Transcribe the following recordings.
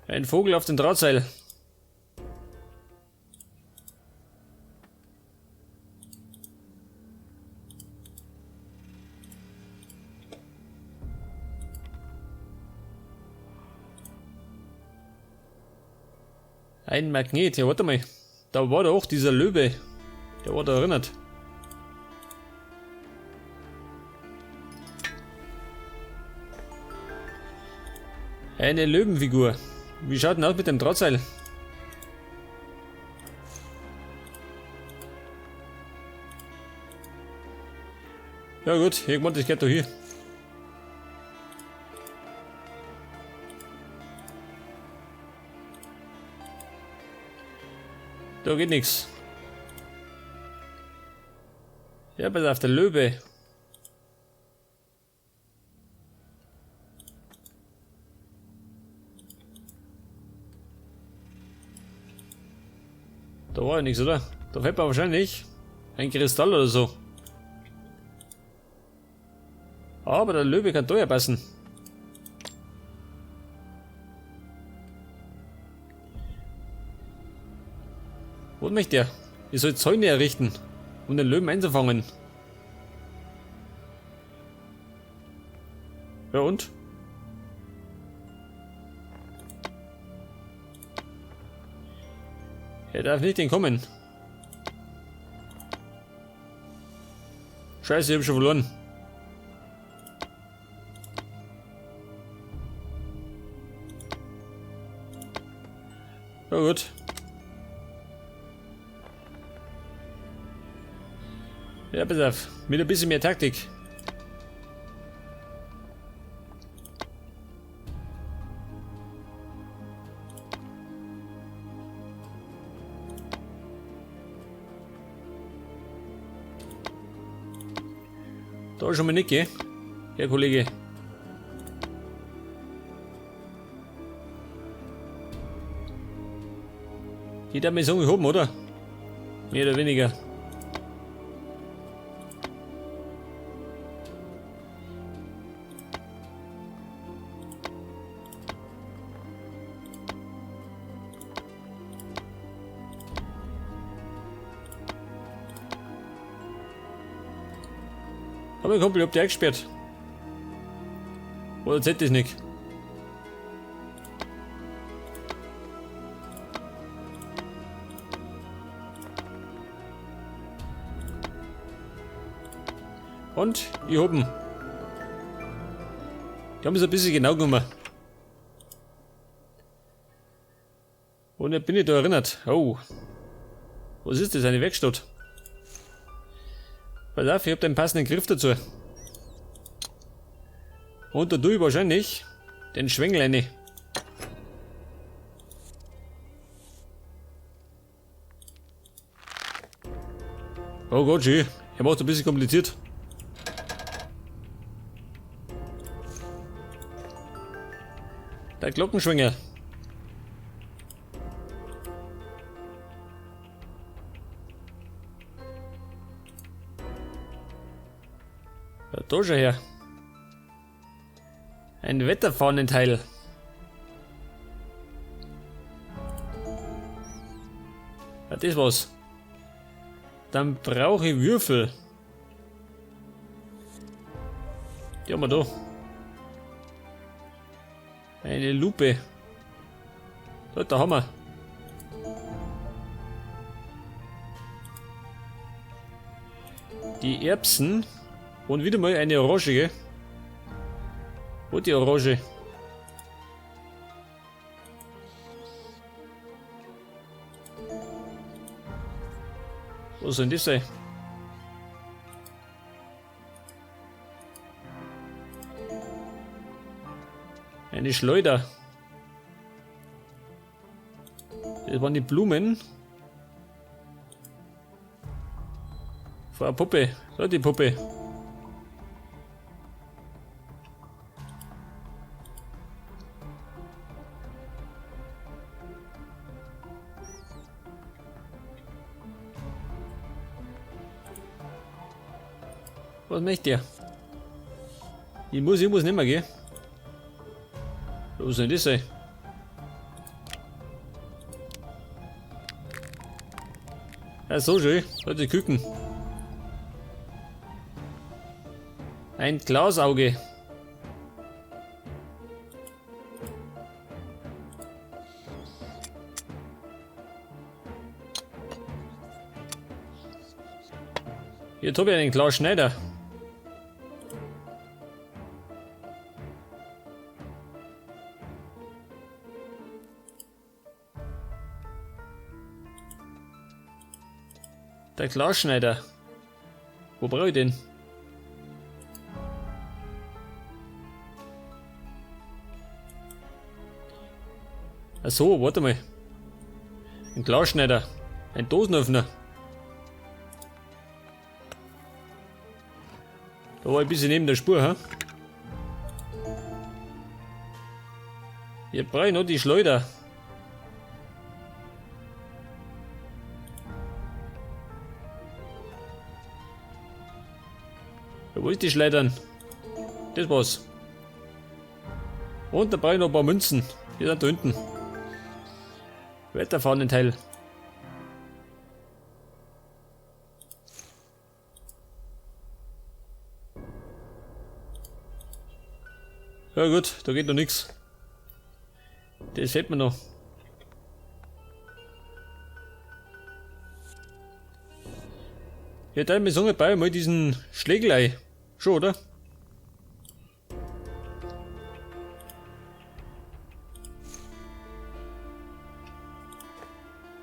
Ein Vogel auf dem Drahtseil. Ein Magnet. Ja, warte mal. Da war doch auch dieser Löwe. Der war da erinnert. Eine Löwenfigur. Wie schaut denn aus mit dem Drahtseil? Ja gut, irgendwann das geht doch hier. Da geht nichts. Ja, pass auf, der Löwe. Da war ja nichts, oder? Da fällt man wahrscheinlich ein Kristall oder so. Aber der Löwe kann da ja passen. Was möchte er? Ihr sollt Zäune errichten, um den Löwen einzufangen. Ja und? Er darf nicht entkommen. Scheiße, ich hab schon verloren. Ja gut. Ja, pass auf. Mit ein bisschen mehr Taktik. Da ist schon mal nicht, gell? Ja, Kollege. Die hat mich so gehoben, oder? Mehr oder weniger. Aber ich hab die eingesperrt. Oder zählt das nicht? Und ich hab ihn. Die haben es ein bisschen genau genommen. Und jetzt bin ich da erinnert. Oh. Was ist das? Eine Werkstatt? Pass auf, ich hab den passenden Griff dazu. Und da tue ich wahrscheinlich den Schwengel rein. Oh Gott, schön. Er macht es ein bisschen kompliziert. Der Glockenschwinger. Ja, da schon her. Ein Wetterfahnenteil. Ja, das war's. Dann brauche ich Würfel. Die haben wir da. Eine Lupe. Da haben wir. Die Erbsen. Und wieder mal eine Orange, gell? Wo die Orange? Wo soll denn das sein? Eine Schleuder. Das waren die Blumen. Von einer Puppe. So, die Puppe. Was möchte ihr? Ich muss nicht mehr gehen. Wo soll das sein? Ah, so schön. Die Küken. Ein Glasauge. Hier habe ich einen Glasschneider. Der Glasschneider. Wo brauche ich den? Ach so, warte mal. Ein Glasschneider. Ein Dosenöffner. Da war ich ein bisschen neben der Spur, ha? Hier brauche ich noch die Schleuder. Ja, wo ist die Schleudern? Das war's. Und da brauche ich noch ein paar Münzen. Die sind da unten. Wetterfahnenteil. Ja gut, da geht noch nichts. Das fehlt mir noch. Ja, dann mir sagen bei mal diesen Schlägelei. Schon, oder?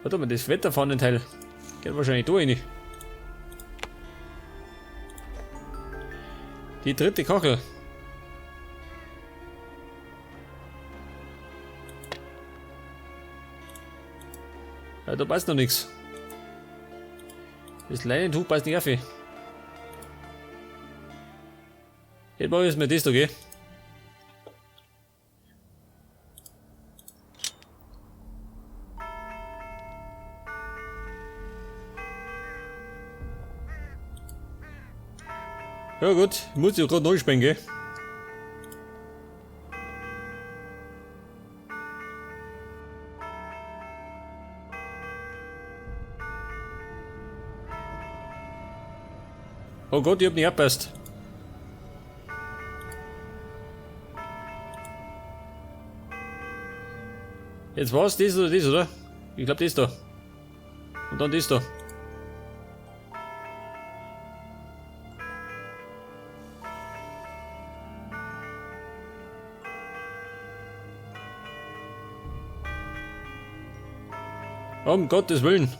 Warte mal, das Wetterfahnenteil geht wahrscheinlich da rein. Die dritte Kachel. Ja, da passt noch nichts. Das Leinentuch passt nicht auf. Jetzt mache ich mir das da, gell? Ja gut, ich muss ja gerade neu springen, gell? Oh Gott, ich hab nicht abpasst. Jetzt war's das oder das, oder? Ich glaube das da. Und dann das da. Um Gottes Willen.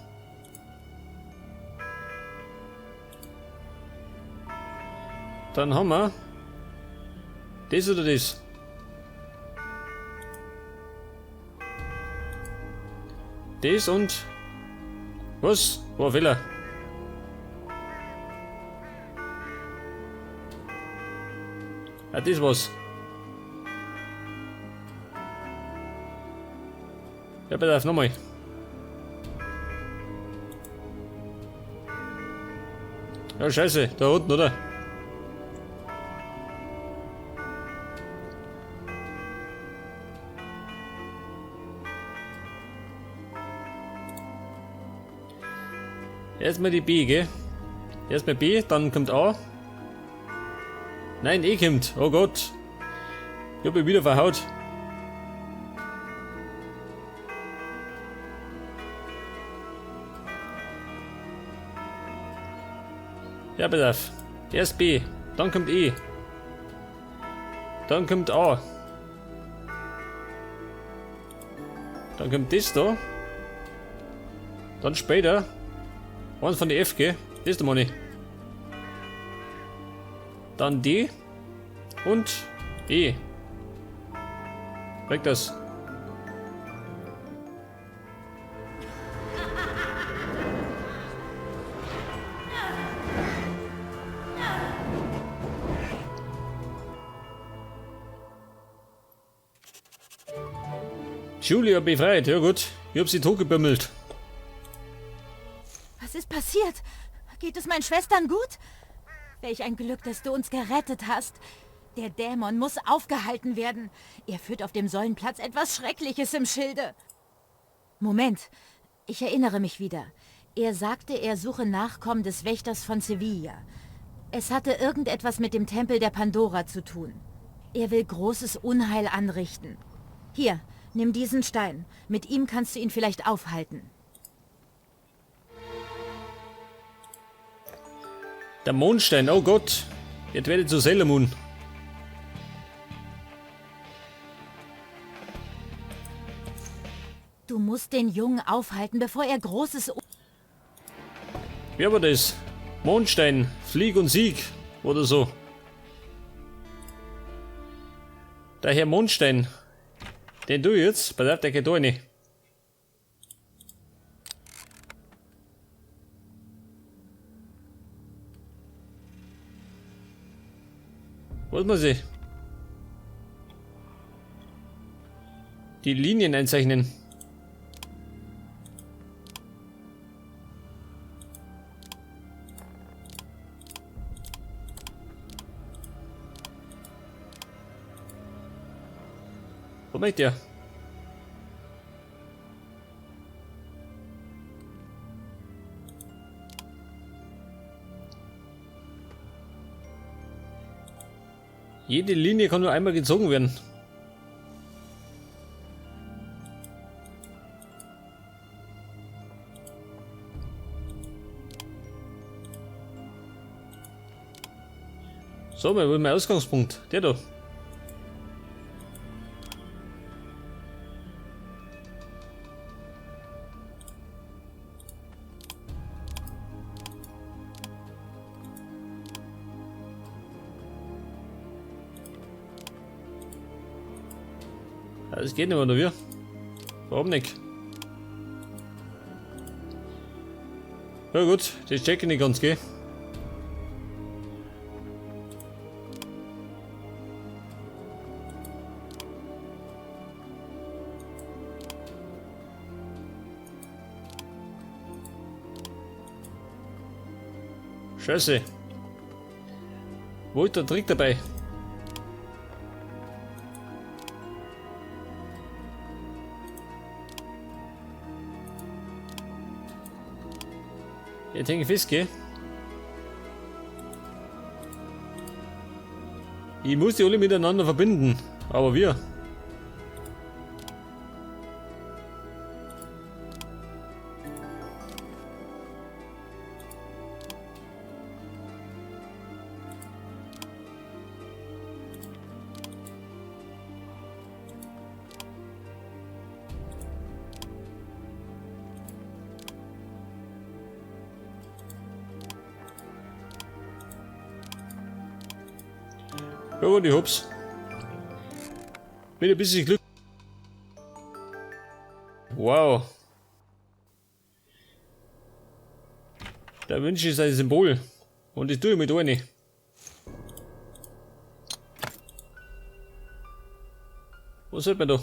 Dann haben wir das oder das. Das und was? War ein Fehler. Ah, das war's. Ja, pass auf, nochmal. Ja, scheiße, da unten, oder? Erstmal die B, gell? Erstmal B, dann kommt A. Nein, E kommt. Oh Gott. Ich hab mich wieder verhaut. Ja, pass auf. Erst B, dann kommt E. Dann kommt A. Dann kommt das da. Dann später. Eins von der F, gell? Das ist der Money. Dann D. Und E. Weg das. Julia befreit, ja gut. Ich hab sie totgebimmelt. Was ist passiert? Geht es meinen Schwestern gut? Welch ein Glück, dass du uns gerettet hast. Der Dämon muss aufgehalten werden. Er führt auf dem Säulenplatz etwas Schreckliches im Schilde. Moment, ich erinnere mich wieder. Er sagte, er suche Nachkommen des Wächters von Sevilla. Es hatte irgendetwas mit dem Tempel der Pandora zu tun. Er will großes Unheil anrichten. Hier, nimm diesen Stein. Mit ihm kannst du ihn vielleicht aufhalten. Der Mondstein, oh Gott. Jetzt werde ich zu Sailor Moon. Du musst den Jungen aufhalten, bevor er großes... Wie war das? Mondstein, Flieg und Sieg oder so. Der Herr Mondstein, den du jetzt, pass auf, der geht da rein. Was muss ich? Die Linien einzeichnen. Was macht der? Jede Linie kann nur einmal gezogen werden. So, mal mein Ausgangspunkt. Der da. Ja, das geht nicht mehr, oder wie? Warum nicht? Ja gut, das check ich nicht ganz, gell? Scheiße. Wo ist der Trick dabei? Jetzt hänge ich fest, gell? Ich muss die alle miteinander verbinden. Aber wir. Ja gut, ich hab's. Mit ein bisschen Glück. Wow. Der Wünsch ist ein Symbol. Und das tue ich mit rein. Was sollte man da?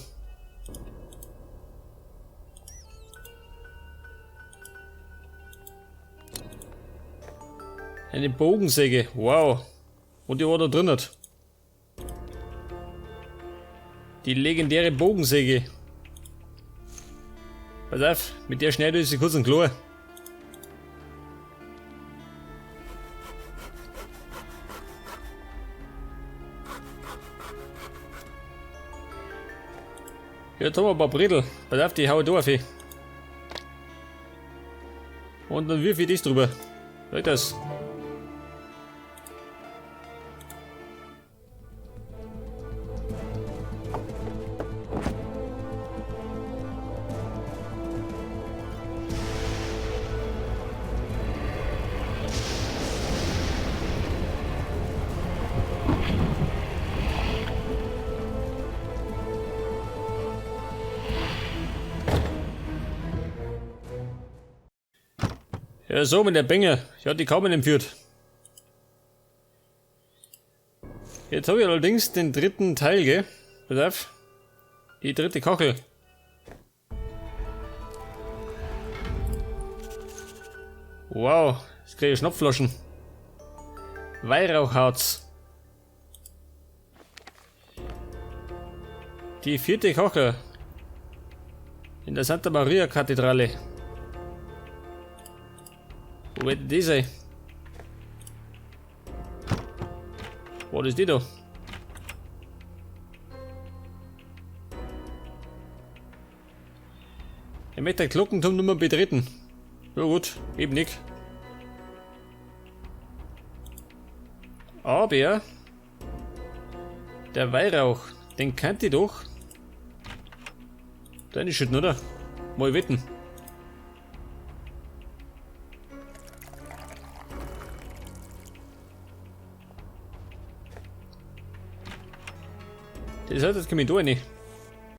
Eine Bogensäge. Wow. Und die war da drin. Die legendäre Bogensäge. Pass auf, mit der schneide ich sie kurz und klar. Jetzt haben wir ein paar Brettel. Pass auf, die hau ich da auf. Und dann wirf ich das drüber. Schau das. Ja, so mit der Bänge. Ich hatte die kaum entführt. Jetzt habe ich allerdings den dritten Teil, gell? Pass auf. Die dritte Kachel. Wow, jetzt kriege ich Schnapsflaschen. Weihrauchharz. Die vierte Kachel. In der Santa Maria Kathedrale. Wo wird denn die sein? Was ist die da? Ich möchte den Glockenturm nur mal betreten. Ja gut, eben nicht. Aber der Weihrauch, den kennt ihr doch. Den ist schon, oder? Mal wetten. Das heißt, jetzt komme ich da rein.